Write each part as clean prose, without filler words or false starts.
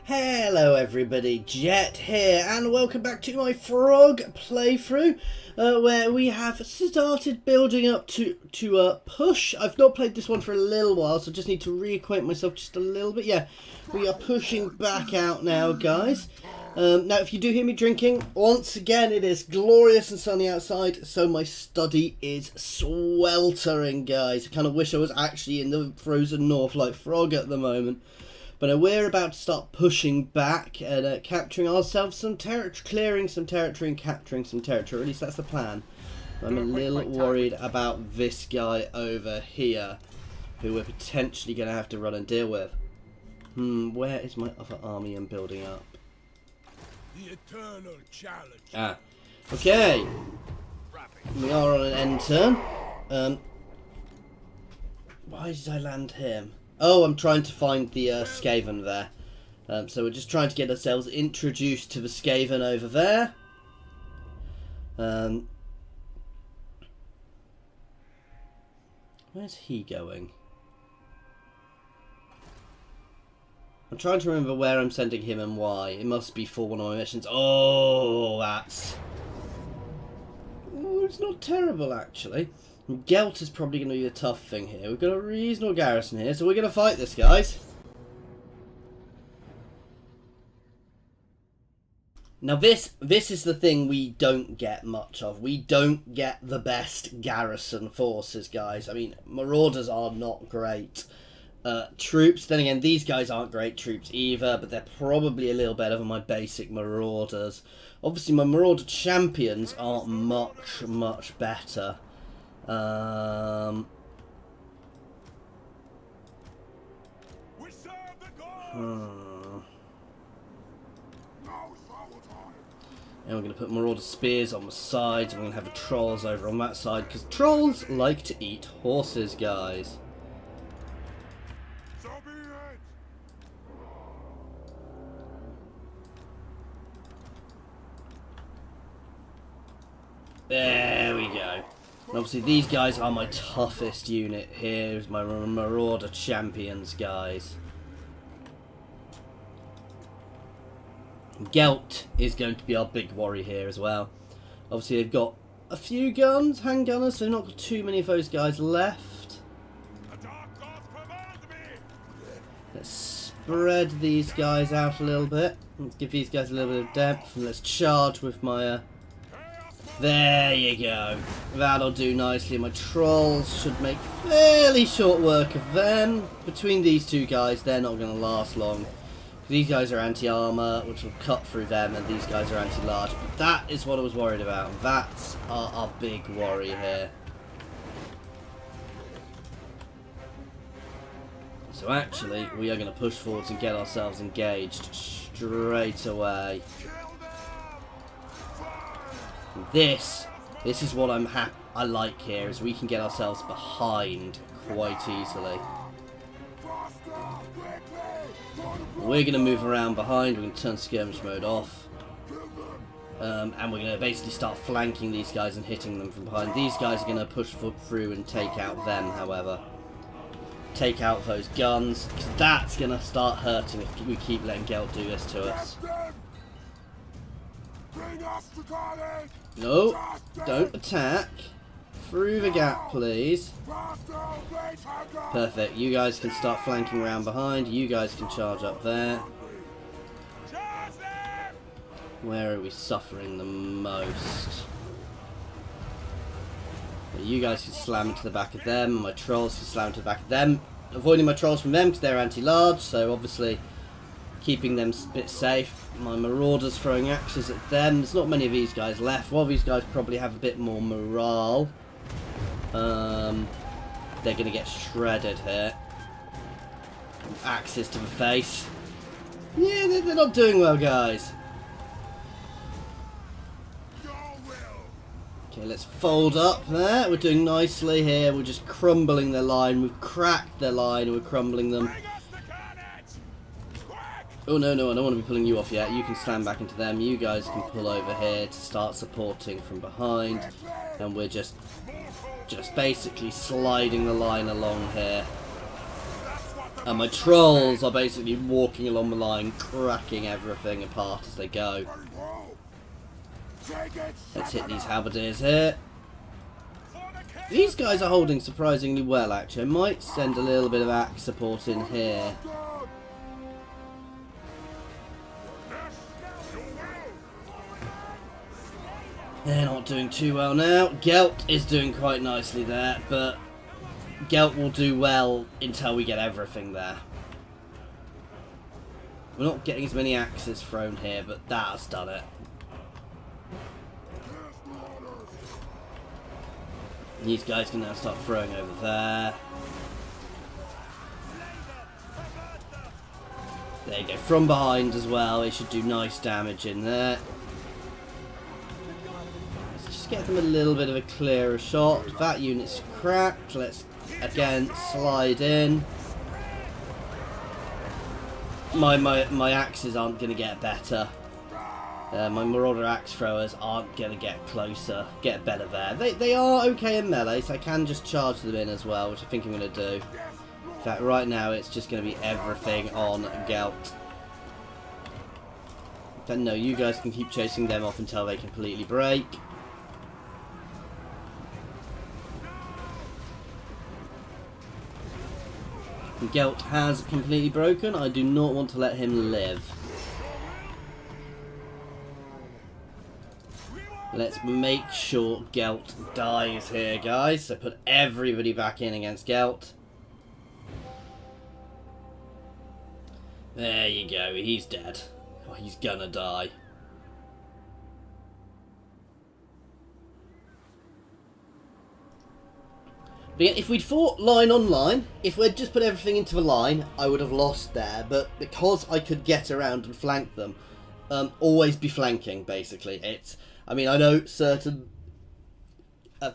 Hello everybody, Jet here, and welcome back to my Throgg playthrough, where we have started building up to push. I've not played this one for a little while, so I just need to reacquaint myself just a little bit. Yeah, we are pushing back out now, guys. Now, if you do hear me drinking, once again, it is glorious and sunny outside, so my study is sweltering, guys. I kind of wish I was actually in the frozen north like Throgg at the moment. But we're about to start pushing back and capturing ourselves some territory, clearing some territory and capturing some territory. At least that's the plan. I'm a little worried about this guy over here, who we're potentially going to have to run and deal with. Where is my other army I'm building up? The eternal challenge. Ah, okay. We are on an end turn. Why did I land him? Oh, I'm trying to find the Skaven there. So we're just trying to get ourselves introduced to the Skaven over there. Where's he going? I'm trying to remember where I'm sending him and why. It must be for one of my missions. Oh, that's... Oh, it's not terrible, actually. Gelt is probably going to be the tough thing here. We've got a reasonable garrison here, so we're going to fight this, guys. Now this is the thing we don't get much of. We don't get the best garrison forces, guys. I mean, Marauders are not great troops. Then again, these guys aren't great troops either, but they're probably a little better than my basic Marauders. Obviously, my Marauder champions aren't much better. And we're going to put Marauder spears on the sides, and we're going to have the trolls over on that side, because trolls like to eat horses, guys. There we go. And obviously these guys are my toughest unit. Here's my Marauder champions, guys. Gelt is going to be our big worry here as well. Obviously they've got a few guns, handgunners, so they've not got too many of those guys left. Let's spread these guys out a little bit. Let's give these guys a little bit of depth, and let's charge with my... There you go. That'll do nicely. My trolls should make fairly short work of them. Between these two guys, they're not going to last long. These guys are anti-armor, which will cut through them, and these guys are anti-large. But that is what I was worried about. That's our big worry here. So actually, we are going to push forwards and get ourselves engaged straight away. This is what I like here, is we can get ourselves behind quite easily. We're going to move around behind, we're going to turn skirmish mode off. And we're going to basically start flanking these guys and hitting them from behind. These guys are going to push through and take out them, however. Take out those guns, because that's going to start hurting if we keep letting Gelt do this to us. No, don't attack. Through the gap, please. Perfect. You guys can start flanking around behind. You guys can charge up there. Where are we suffering the most? You guys can slam into the back of them. My trolls can slam into the back of them. Avoiding my trolls from them because they're anti-large, so obviously keeping them a bit safe. My Marauders throwing axes at them. There's not many of these guys left. Well, these guys probably have a bit more morale. They're going to get shredded here. Axes to the face. Yeah, they're not doing well, guys. Okay, let's fold up there. We're doing nicely here. We're just crumbling their line. We've cracked their line and we're crumbling them. Oh no, I don't want to be pulling you off yet. You can stand back into them. You guys can pull over here to start supporting from behind. And we're just basically sliding the line along here. And my trolls are basically walking along the line, cracking everything apart as they go. Let's hit these halberdiers here. These guys are holding surprisingly well, actually. I might send a little bit of axe support in here. They're not doing too well now. Gelt is doing quite nicely there, but Gelt will do well until we get everything there. We're not getting as many axes thrown here, but that's done it. These guys can now start throwing over there. There you go, from behind as well. They should do nice damage in there. Let's just get them a little bit of a clearer shot. That unit's cracked. Let's again slide in. My axes aren't going to get better. My Marauder axe throwers aren't going to get closer, get better there. They are okay in melee, so I can just charge them in as well, which I think I'm going to do. In fact, right now it's just going to be everything on Gelt. But no, you guys can keep chasing them off until they completely break. Gelt has completely broken. I do not want to let him live. Let's make sure Gelt dies here, guys. So put everybody back in against Gelt. There you go. He's dead. Oh, he's gonna die. But yeah, if we'd fought line on line, if we'd just put everything into the line, I would have lost there. But because I could get around and flank them, always be flanking, basically. I mean, I know certain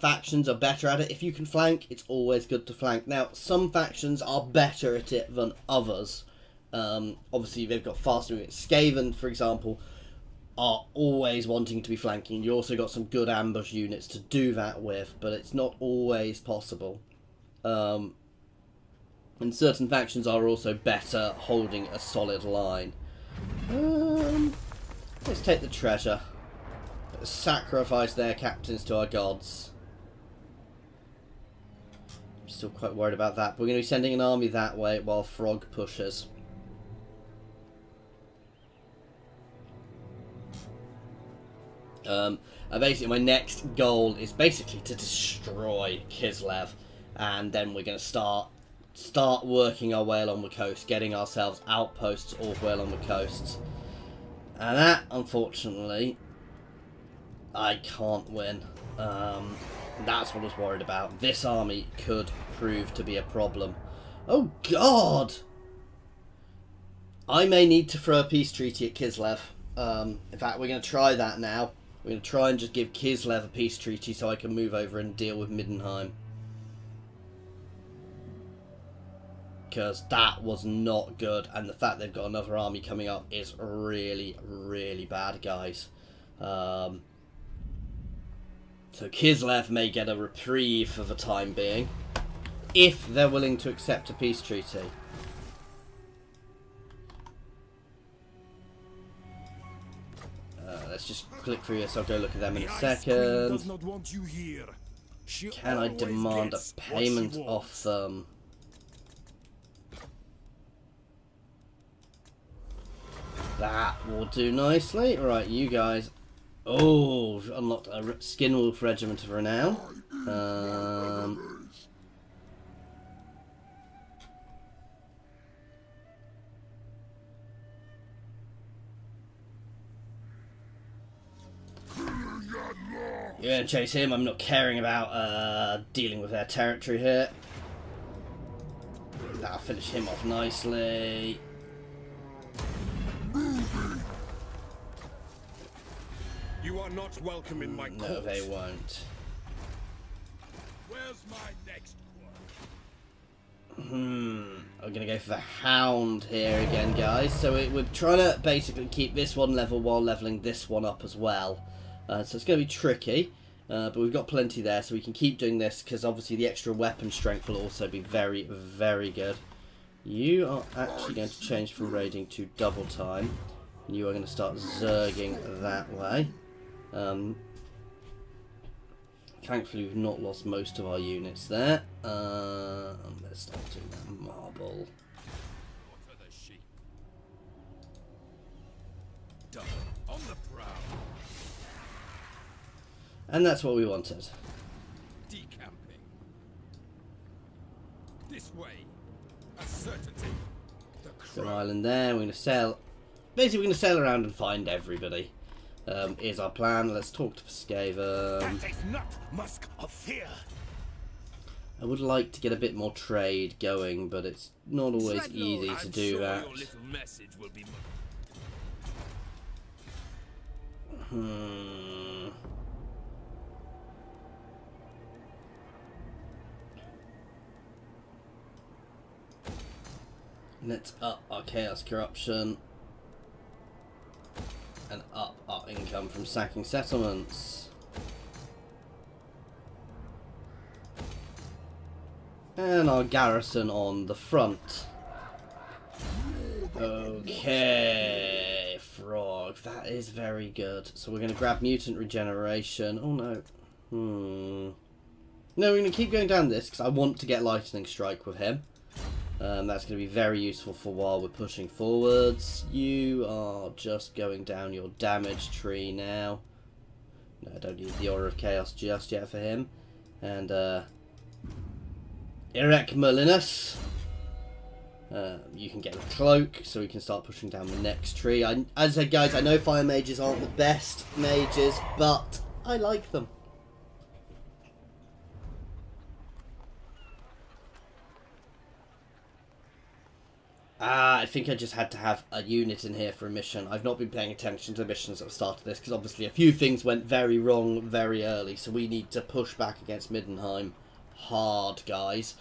factions are better at it. If you can flank, it's always good to flank. Now, some factions are better at it than others. Obviously, they've got faster movement. Skaven, for example, are always wanting to be flanking. You also got some good ambush units to do that with, but it's not always possible. And certain factions are also better holding a solid line. Let's take the treasure. Sacrifice their captains to our gods. I'm still quite worried about that. But we're going to be sending an army that way while Throgg pushes. Basically, my next goal is basically to destroy Kislev, and then we're going to start working our way along the coast, getting ourselves outposts all the way along the coast. And that, unfortunately, I can't win. That's what I was worried about. This army could prove to be a problem. Oh God! I may need to throw a peace treaty at Kislev. In fact, we're going to try that now. We're going to try and just give Kislev a peace treaty so I can move over and deal with Middenheim. Because that was not good, and the fact they've got another army coming up is really, really bad, guys. So Kislev may get a reprieve for the time being, if they're willing to accept a peace treaty. Let's just click through this. I'll go look at them in a second. Can I demand a payment off them? That will do nicely. Right, you guys. Oh, unlocked a Skinwolf Regiment of Renown. You're going to chase him. I'm not caring about dealing with their territory here. That'll finish him off nicely. You are not welcome in my court. No, they won't. Where's my next one? I'm going to go for the Hound here again, guys. So we're trying to basically keep this one level while leveling this one up as well. So it's going to be tricky, but we've got plenty there, so we can keep doing this, because obviously the extra weapon strength will also be very, very good. You are actually going to change from raiding to double time. You are going to start zerging that way. Thankfully, we've not lost most of our units there. Let's start doing that marble. Water the sheep. Double on the prowl. And that's what we wanted. Decamping. This way. A certainty. The Got an crow. island there. We're going to sail. Basically, we're going to sail around and find everybody. Here's our plan. Let's talk to Skaven. That is not musk of fear. I would like to get a bit more trade going, but it's not always easy to do sure that. Your little message will be Let's up our chaos corruption and up our income from sacking settlements. And our garrison on the front. Okay, Throgg, that is very good. So we're going to grab mutant regeneration. Oh no. No, we're going to keep going down this because I want to get lightning strike with him. That's going to be very useful for while we're pushing forwards. You are just going down your damage tree now. No, I don't need the Aura of Chaos just yet for him. And Erec Merlinus. You can get a cloak so we can start pushing down the next tree. As I said, guys, I know fire mages aren't the best mages, but I like them. I think I just had to have a unit in here for a mission. I've not been paying attention to the missions at the start of this because obviously a few things went very wrong very early, so we need to push back against Middenheim hard, guys.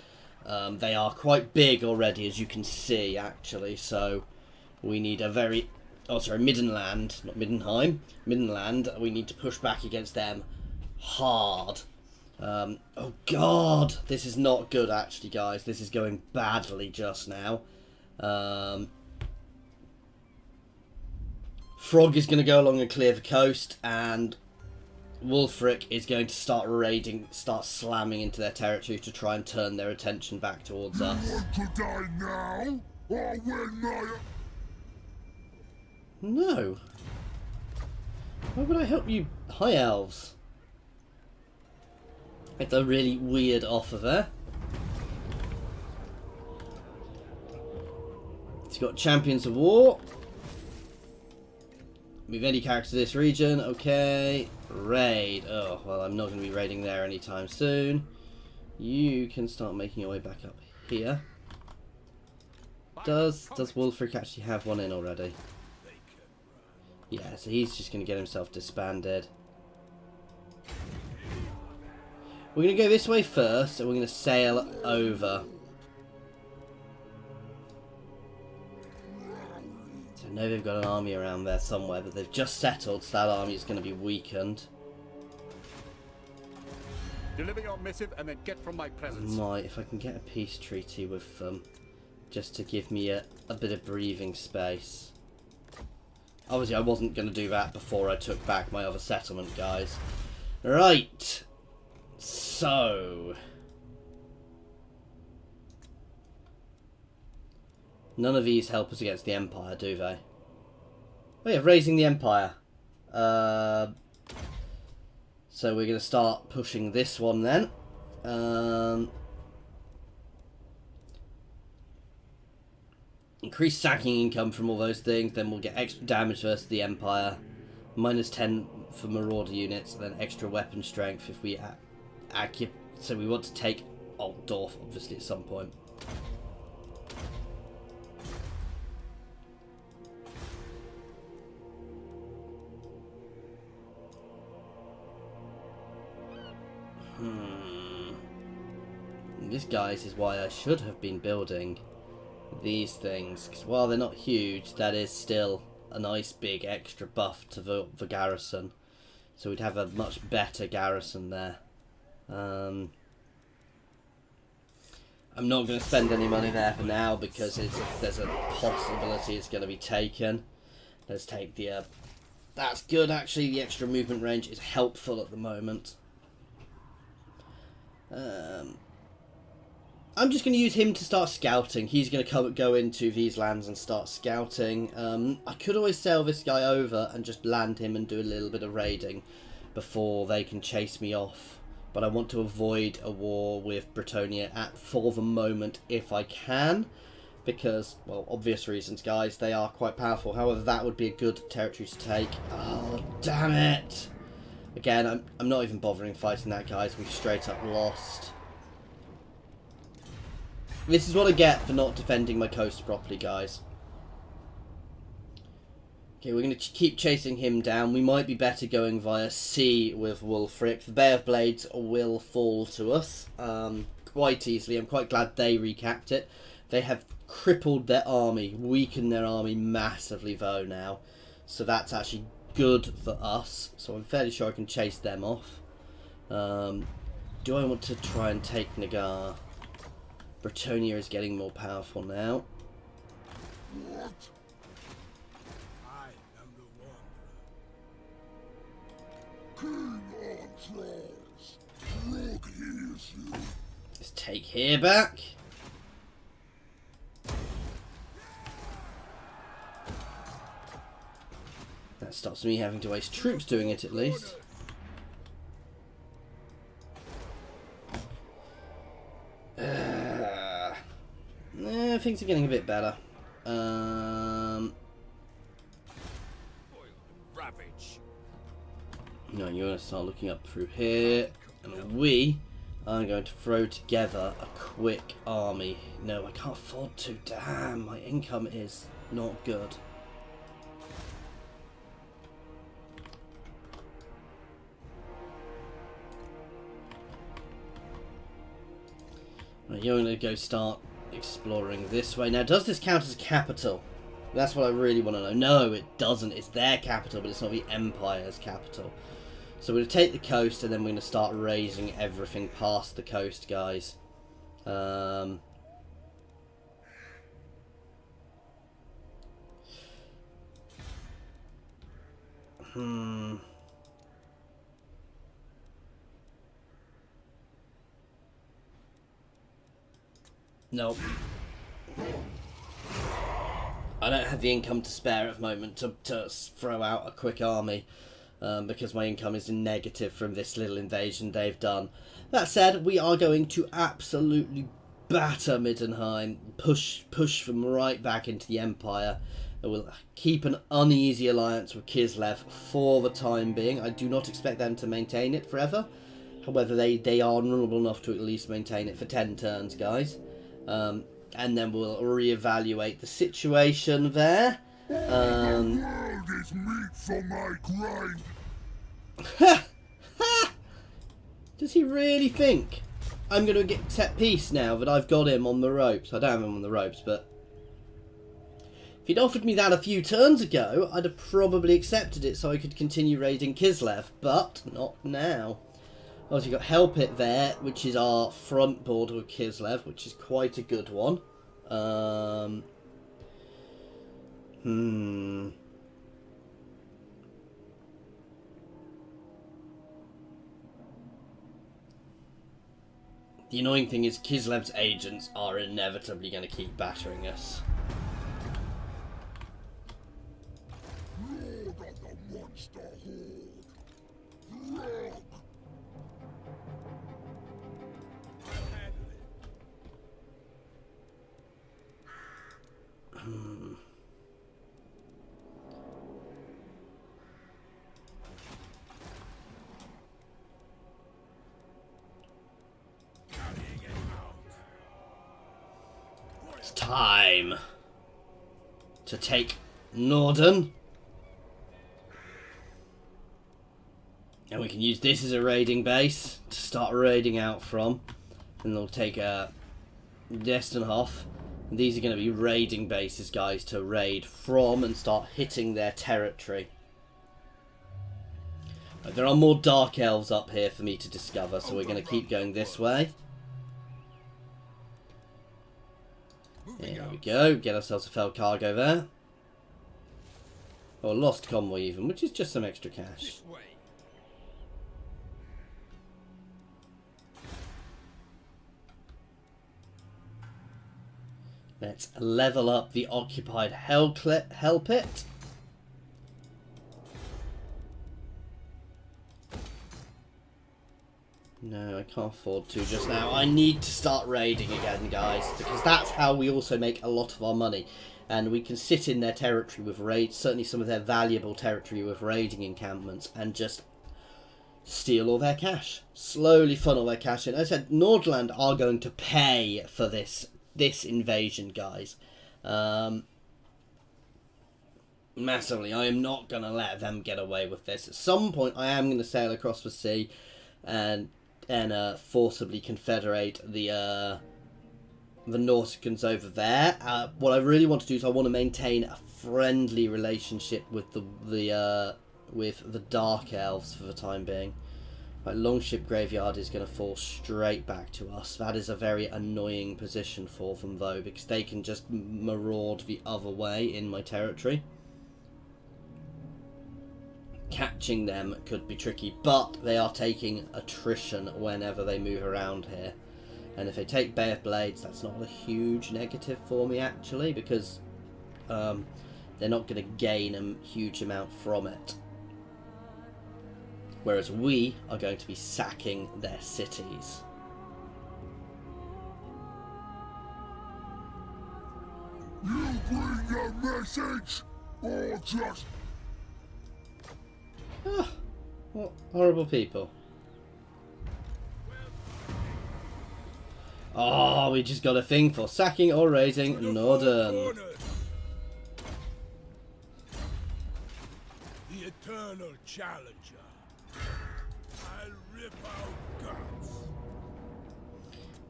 They are quite big already, as you can see, actually, so we need a very... Oh, sorry, Middenland, not Middenheim. Middenland, we need to push back against them hard. Oh, God! This is not good, actually, guys. This is going badly just now. Throgg is going to go along and clear the coast, and Wulfric is going to start raiding, start slamming into their territory to try and turn their attention back towards us. Want to die now, or when my... No. Why would I help you, High Elves? It's a really weird offer there. It's got Champions of War. Move any character to this region. Okay. Raid. Oh, well, I'm not going to be raiding there anytime soon. You can start making your way back up here. Does Wulfric actually have one in already? Yeah, so he's just going to get himself disbanded. We're going to go this way first, and we're going to sail over. So I know they've got an army around there somewhere, but they've just settled, so that army is going to be weakened. Deliver your missive and then get from my presence. Might, if I can get a peace treaty with them, just to give me a bit of breathing space. Obviously, I wasn't going to do that before I took back my other settlement, guys. Right. So... None of these help us against the Empire, do they? Oh yeah, raising the Empire. So we're going to start pushing this one then. Increase sacking income from all those things, then we'll get extra damage versus the Empire. Minus 10 for Marauder units, and then extra weapon strength if we... So we want to take Altdorf, obviously, at some point. This, guys, is why I should have been building these things, because while they're not huge, that is still a nice big extra buff to the garrison, so we'd have a much better garrison there. I'm not going to spend any money there for now because there's a possibility it's going to be taken. Let's take the... that's good, actually. The extra movement range is helpful at the moment. I'm just going to use him to start scouting. He's going to go into these lands and start scouting. I could always sail this guy over and just land him and do a little bit of raiding before they can chase me off. But I want to avoid a war with Bretonnia for the moment if I can. Because, well, obvious reasons, guys. They are quite powerful. However, that would be a good territory to take. Oh, damn it! Again, I'm not even bothering fighting that, guys. We've straight up lost. This is what I get for not defending my coast properly, guys. Okay, we're going to keep chasing him down. We might be better going via sea with Wulfric. The Bay of Blades will fall to us quite easily. I'm quite glad they recapped it. They have crippled their army, weakened their army massively though now. So that's actually good for us. So I'm fairly sure I can chase them off. Do I want to try and take Nagar? Bretonnia is getting more powerful now. What? I am the King Wanderer. on trolls. Throgg hears you. Let's take here back. That stops me having to waste troops doing it at least. Things are getting a bit better. Ravage. No, you're going to start looking up through here. And we are going to throw together a quick army. No, I can't afford to. Damn, my income is not good. Right, you're going to go start exploring this way. Now, does this count as a capital? That's what I really want to know. No, it doesn't. It's their capital, but it's not the Empire's capital. So we're going to take the coast, and then we're going to start raising everything past the coast, guys. Nope. I don't have the income to spare at the moment to throw out a quick army because my income is in negative from this little invasion they've done. That said, we are going to absolutely batter Middenheim, push them right back into the Empire. We'll keep an uneasy alliance with Kislev for the time being. I do not expect them to maintain it forever. However, they are honourable enough to at least maintain it for 10 turns, guys. And then we'll reevaluate the situation there. The world is meat for my grind. Does he really think I'm going to accept peace now that I've got him on the ropes? I don't have him on the ropes, but if he'd offered me that a few turns ago, I'd have probably accepted it so I could continue raiding Kislev, but not now. Obviously, you've got Helpit there, which is our front border with Kislev, which is quite a good one. The annoying thing is Kislev's agents are inevitably going to keep battering us. Lord of the monster horde. Throgg. It's time to take Norden. And we can use this as a raiding base to start raiding out from. And they'll take Destenhof. And these are going to be raiding bases, guys, to raid from and start hitting their territory. Right, there are more dark elves up here for me to discover, so we're going to keep going this way. There we go. Get ourselves a fell cargo there. Or a lost convoy even, which is just some extra cash. This way. Let's level up the occupied hell pit. No, I can't afford to just now. I need to start raiding again, guys, because that's how we also make a lot of our money. And we can sit in their territory with raids, certainly some of their valuable territory with raiding encampments, and just steal all their cash. Slowly funnel their cash in. As I said, Nordland are going to pay for this invasion, guys. Massively. I am not going to let them get away with this. At some point, I am going to sail across the sea and forcibly confederate the Nauticans over there. What I really want to do is I want to maintain a friendly relationship with the Dark Elves for the time being. Like, Longship Graveyard is going to fall straight back to us. That is a very annoying position for them, though, because they can just maraud the other way in my territory. Catching them could be tricky, but they are taking attrition whenever they move around here. And if they take Bay of Blades, that's not a huge negative for me, actually, because they're not going to gain a huge amount from it. Whereas we are going to be sacking their cities. You bring a message, or just... Ah, what horrible people. Oh, we just got a thing for sacking or raiding Norden. The eternal challenger. I'll rip out guts.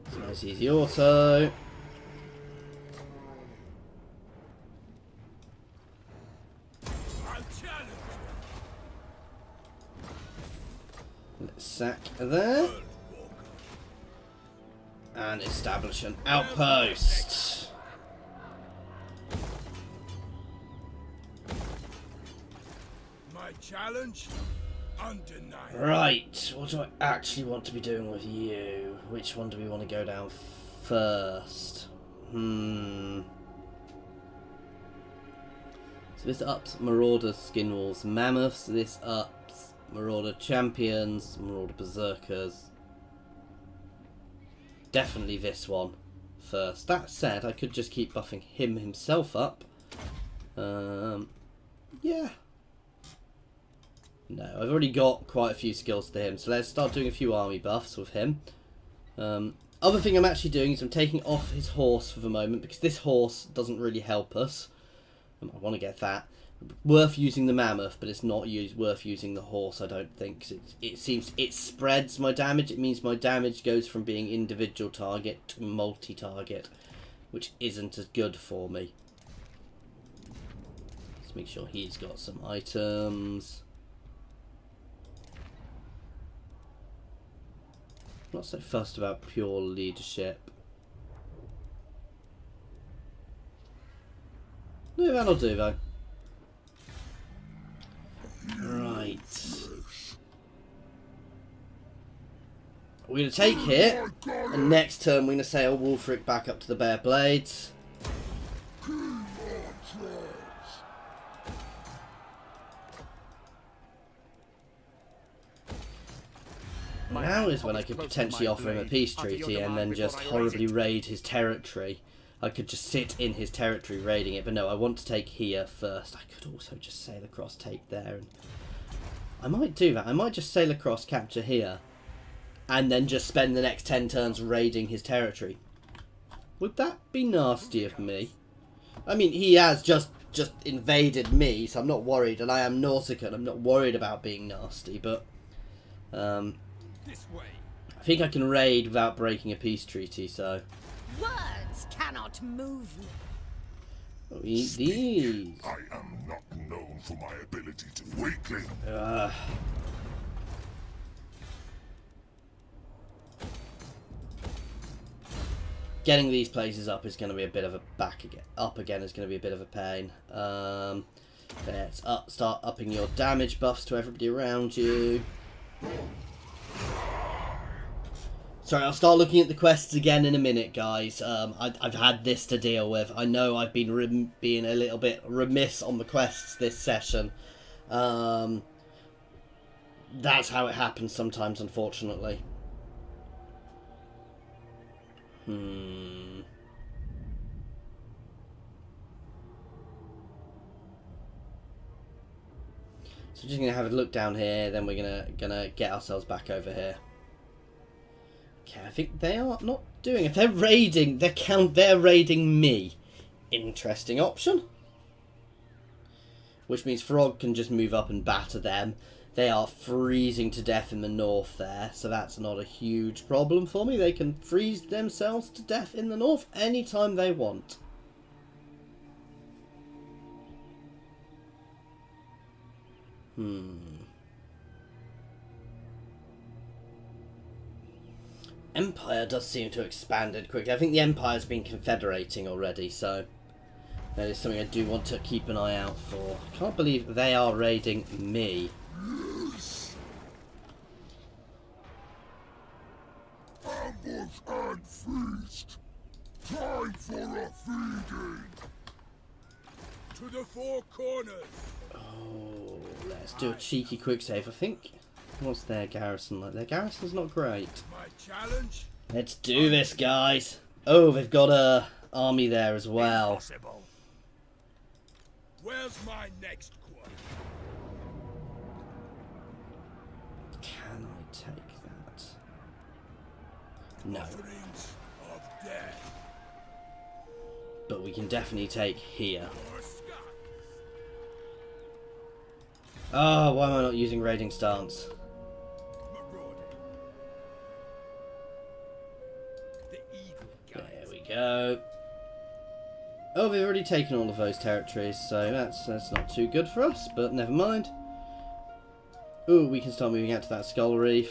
It's a nice easy auto. I'll challenge Let's sack there. And establish an outpost. my challenge. Undeniable. Right, what do I actually want to be doing with you? Which one do we want to go down first? So this ups Marauder Skinwolves Mammoths, this ups Marauder Champions, Marauder Berserkers. Definitely this one first. That said, I could just keep buffing him himself up. Yeah. No, I've already got quite a few skills to him, so let's start doing a few army buffs with him. Other thing I'm actually doing is I'm taking off his horse for the moment, because this horse doesn't really help us. I want to get that. Worth using the mammoth, but it's not worth using the horse, I don't think. 'Cause it spreads my damage. It means my damage goes from being individual target to multi-target, which isn't as good for me. Let's make sure he's got some items. I'm not so fussed about pure leadership. No, that'll do though. Right. We're going to take here, and next turn we're going to sail Wulfric back up to the Bare Blades. Now is when I could potentially offer him a peace treaty and then just horribly raid his territory. I could just sit in his territory raiding it, but no, I want to take here first. I could also just sail across, take there. And I might do that. I might just sail across, capture here, and then just spend the next 10 turns raiding his territory. Would that be nasty of me? I mean, he has just invaded me, so I'm not worried, and I am Nautican. I'm not worried about being nasty, but This way. I think I can raid without breaking a peace treaty, so Words cannot move me. I'll eat these. I am not known for my ability to weakling. getting these places up is going to be a bit of a up again is going to be a bit of a pain. Let's start upping your damage buffs to everybody around you. Sorry, I'll start looking at the quests again in a minute, guys. I've had this to deal with. I know I've been being a little bit remiss on the quests this session. That's how it happens sometimes, unfortunately. So we're just gonna have a look down here, then we're gonna get ourselves back over here. Okay, I think they are not doing. If they're raiding, they're raiding me. Interesting option. Which means Throgg can just move up and batter them. They are freezing to death in the north there, so that's not a huge problem for me. They can freeze themselves to death in the north anytime they want. Empire does seem to have expanded quickly. I think the Empire's been confederating already, so that is something I do want to keep an eye out for. I can't believe they are raiding me. Ambush and feast. Time for a feeding. To the four corners. Oh, let's do a cheeky quick save, I think. What's their garrison like? Their garrison's not great. My challenge? Let's do this, guys. Oh, they've got a army there as well. Impossible. Where's my next quarter? Can I take that? No. Offerings of death. But we can definitely take here. Or Scott. Oh, why am I not using raiding stance? Marauding. The evil guy. There we go. Oh, we've already taken all of those territories, so that's not too good for us, but never mind. Ooh, we can start moving out to that skull reef.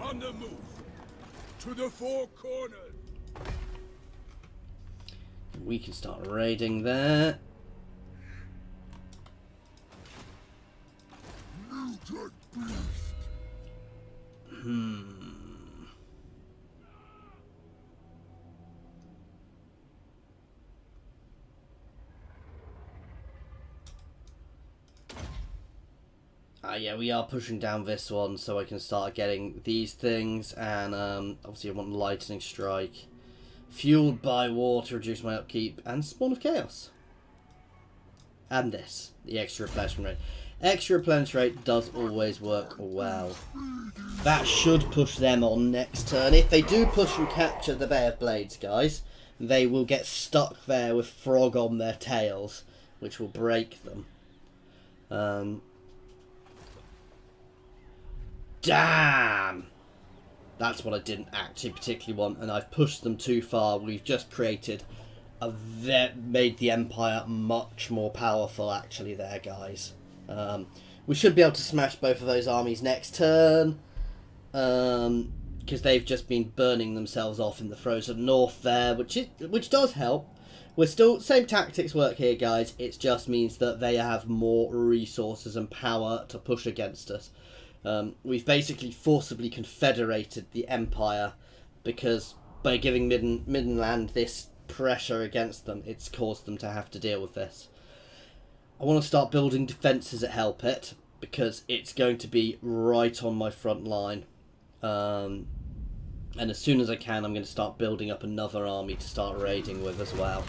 On the move. To the four corners. We can start raiding there. Mutant beast. Yeah, we are pushing down this one so I can start getting these things, and obviously I want lightning strike. Fueled by war to reduce my upkeep, and Spawn of Chaos. And this, the extra replenishment rate. Extra replenishment rate does always work well. That should push them on next turn. If they do push and capture the Bay of Blades, guys, they will get stuck there with Throgg on their tails, which will break them. Damn! That's what I didn't actually particularly want, and I've pushed them too far. We've just created made the Empire much more powerful, actually, there, guys. We should be able to smash both of those armies next turn, because they've just been burning themselves off in the frozen north there, which does help. We're still, same tactics work here, guys. It just means that they have more resources and power to push against us. We've basically forcibly confederated the Empire, because by giving Middenland this pressure against them, it's caused them to have to deal with this. I want to start building defences that help it, because it's going to be right on my front line. And as soon as I can, I'm going to start building up another army to start raiding with as well.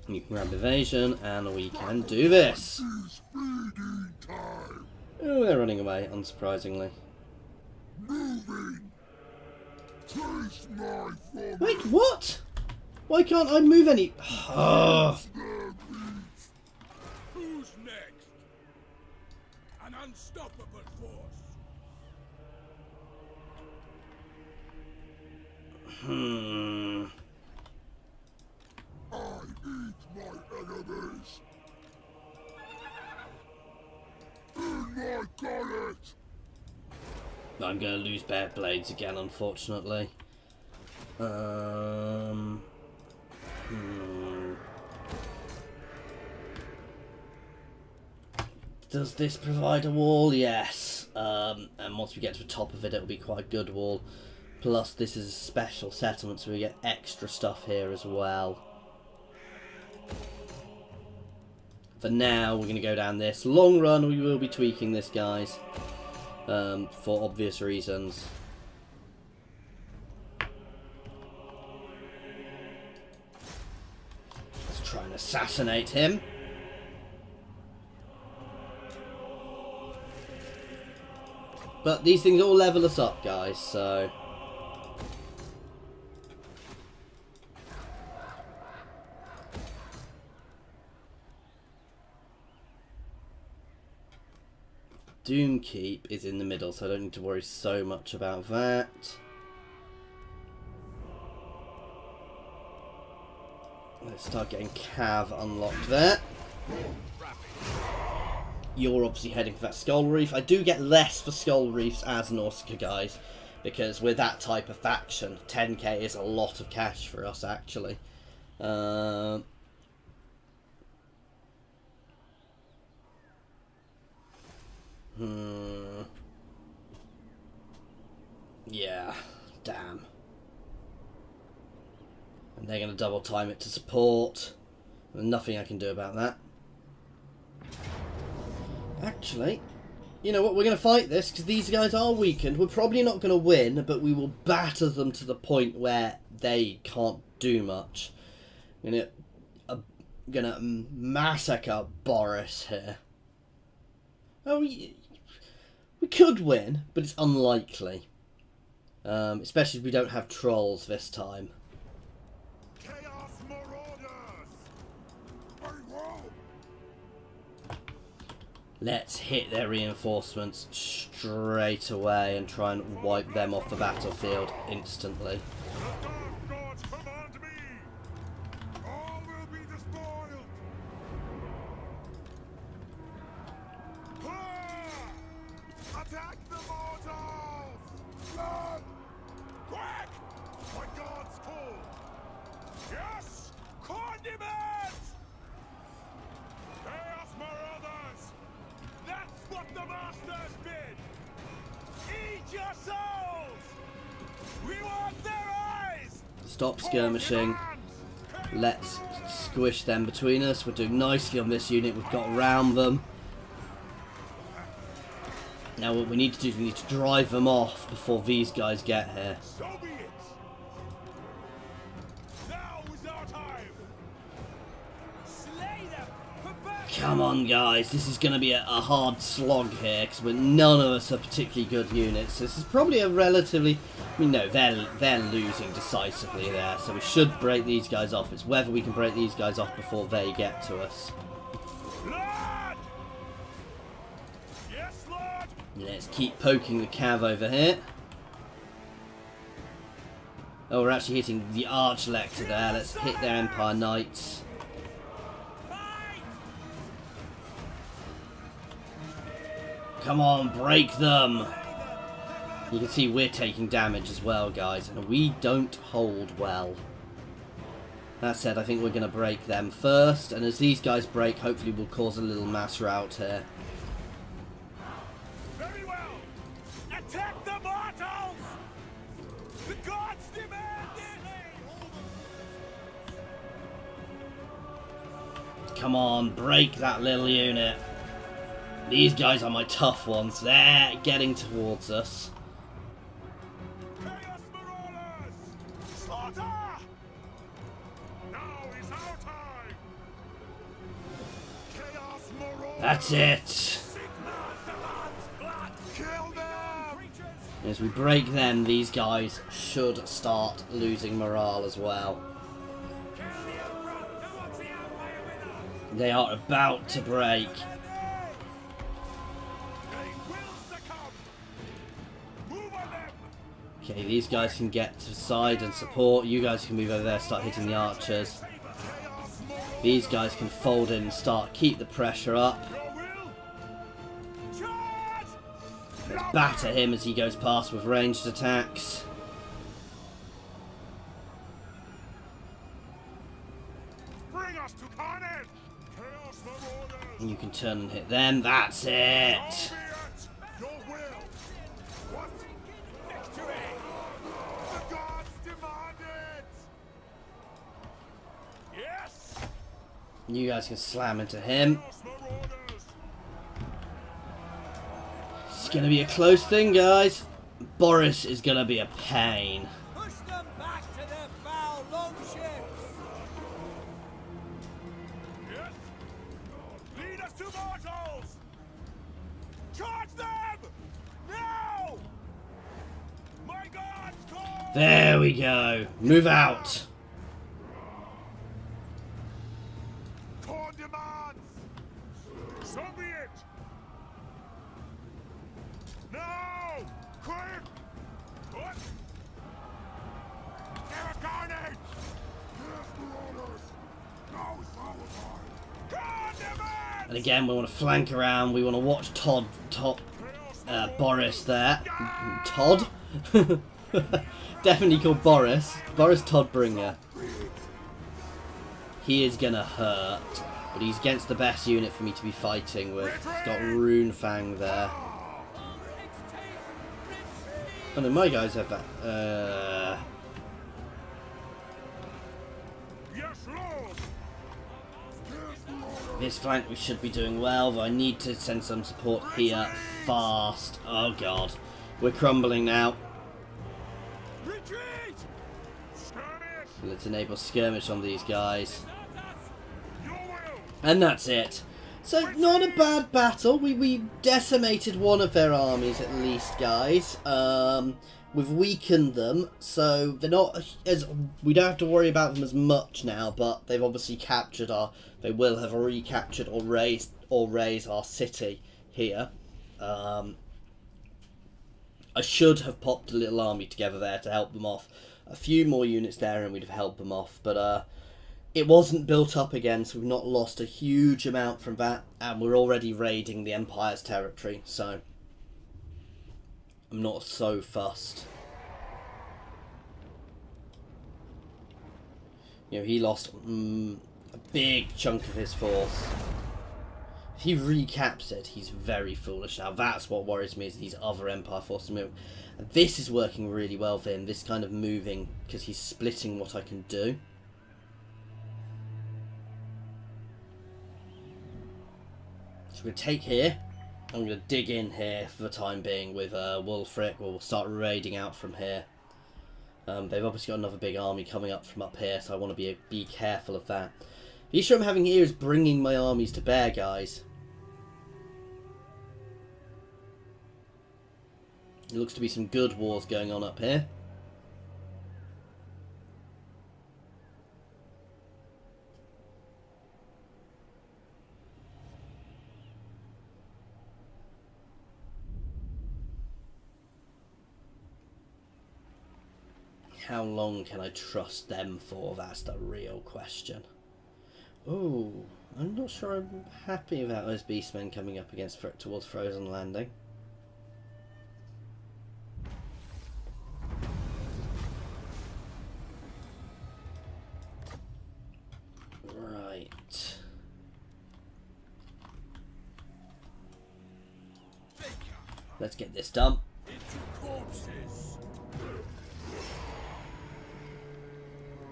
You can grab evasion, and we can do this. Oh, they're running away, unsurprisingly. Moving. Taste my vomit. Wait, what? Why can't I move any? Oh. Who's next? An unstoppable force. I eat my enemies. I got it! I'm going to lose bare blades again, unfortunately. Does this provide a wall? Yes. And once we get to the top of it, it'll be quite a good wall. Plus, this is a special settlement, so we get extra stuff here as well. For now, we're going to go down this. Long run, we will be tweaking this, guys. For obvious reasons. Let's try and assassinate him. But these things all level us up, guys, so... Doomkeep is in the middle, so I don't need to worry so much about that. Let's start getting Cav unlocked there. You're obviously heading for that Skull Reef. I do get less for Skull Reefs as Nausicaa, guys, because we're that type of faction. 10k is a lot of cash for us, actually. Yeah, damn. And they're going to double time it to support. There's nothing I can do about that. Actually, you know what, we're going to fight this because these guys are weakened. We're probably not going to win, but we will batter them to the point where they can't do much. I'm going to massacre Boris here. Oh, we could win, but it's unlikely. Especially if we don't have trolls this time. Chaos Marauders! Very well! Let's hit their reinforcements straight away and try and wipe them off the battlefield instantly. The Dark Gods command me! All will be despoiled! Ah! Attack the mortals! Blood! Quick! My gods call! Yes! Condiments! Chaos Marauders! That's what the Masters bid! Eat your souls! We want their eyes! Stop skirmishing. Let's squish them between us. We're doing nicely on this unit. We've got around them. Now what we need to do is we need to drive them off before these guys get here. So be it! Now is our time! Slay them! Come on, guys. This is going to be a hard slog here because none of us are particularly good units. This is probably a relatively... I mean, no, they're losing decisively there, so we should break these guys off. It's whether we can break these guys off before they get to us. Lord! Yes, Lord! Let's keep poking the Cav over here. Oh, we're actually hitting the Archlector there. Let's hit their Empire Knights. Come on, break them! You can see we're taking damage as well, guys, and we don't hold well. That said, I think we're going to break them first, and as these guys break, hopefully we'll cause a little mass rout here. Very well! Attack the mortals! The gods demand it! Come on, break that little unit. These guys are my tough ones. They're getting towards us. Chaos Marauders! Slaughter! Now is our time! Chaos Marauders! That's it. Signal the God's blood! Kill them! As we break them, these guys should start losing morale as well. They are about to break. Okay, these guys can get to the side and support. You guys can move over there, start hitting the archers. These guys can fold in and keep the pressure up. Let's batter him as he goes past with ranged attacks. Bring us to carnage! Chaos Marauders! And you can turn and hit them. That's it! Albeit your will! What? Victory! The gods demand it! Yes! You guys can slam into him. Chaos Marauders! It's going to be a close thing, guys. Boris is going to be a pain. Push them back to their foul longships! Yes! Lead us to mortals! Charge them! Now! My gods call! There we go. Move out. Core demands! So be it! Now! Quick! What? Terra carnage! Now is our time! Core demands! And again, we want to flank around. We want to watch Boris there. Todd? Definitely called Boris. Boris Toddbringer. He is gonna hurt. But he's against the best unit for me to be fighting with. He's got Rune Fang there. Oh no, my guys have that. Yes, Lord! This flank we should be doing well, though I need to send some support here fast. Oh god. We're crumbling now. Retreat! Skirmish! Let's enable skirmish on these guys. Your will! And that's it. So, not a bad battle. We decimated one of their armies at least, guys. We've weakened them, so they're not as... We don't have to worry about them as much now, but they've obviously captured our... They will have recaptured or raised our city here. I should have popped a little army together there to help them off. A few more units there and we'd have helped them off, but it wasn't built up again, so we've not lost a huge amount from that, and we're already raiding the Empire's territory, so I'm not so fussed. You know, he lost a big chunk of his force. If he recaps it, he's very foolish now. That's what worries me, is these other Empire forces move. And this is working really well for him, this kind of moving, because he's splitting what I can do. So we're going to take here. I'm going to dig in here for the time being with Wulfric. We'll start raiding out from here. They've obviously got another big army coming up from up here, so I want to be careful of that. The issue I'm having here is bringing my armies to bear, guys. There looks to be some good wars going on up here. How long can I trust them for? That's the real question. Ooh, I'm not sure I'm happy about those beastmen coming up towards Frozen Landing. Right. Let's get this done.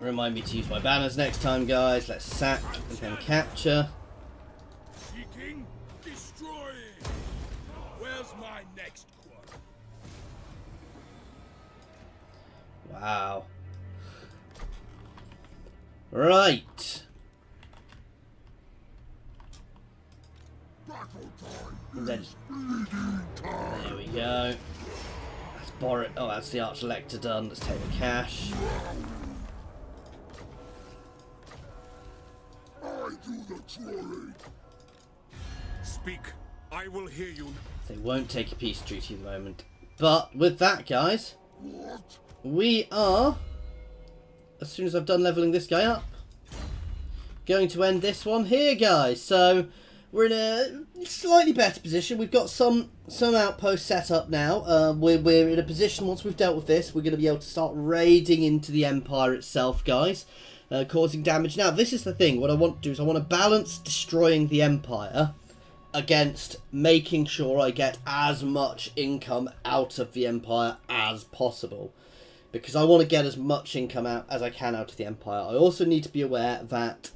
Remind me to use my banners next time, guys. Let's sack and then capture. Seeking, destroying. Where's my next quote? Wow. Right. And then, there we go. That's Boris. Oh, that's the Arch-Elector done. Let's take the cash. Speak. I will hear you. They won't take a peace treaty at the moment. But with that, guys, we are, as soon as I've done leveling this guy up, going to end this one here, guys. So we're in a slightly better position. We've got some outposts set up now. We're in a position, once we've dealt with this, we're going to be able to start raiding into the Empire itself, guys. Causing damage. Now, this is the thing. What I want to do is I want to balance destroying the Empire against making sure I get as much income out of the Empire as possible. Because I want to get as much income out as I can out of the Empire. I also need to be aware that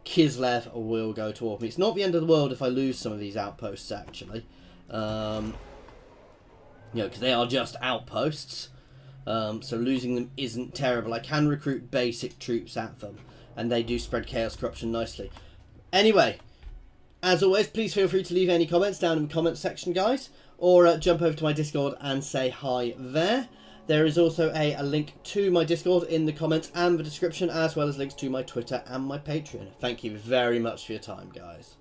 Kislev will go toward me. It's not the end of the world if I lose some of these outposts, actually. You know, because they are just outposts. So losing them isn't terrible. I can recruit basic troops at them. And they do spread chaos corruption nicely. Anyway, as always, please feel free to leave any comments down in the comments section, guys. Or jump over to my Discord and say hi there. There is also a link to my Discord in the comments and the description, as well as links to my Twitter and my Patreon. Thank you very much for your time, guys.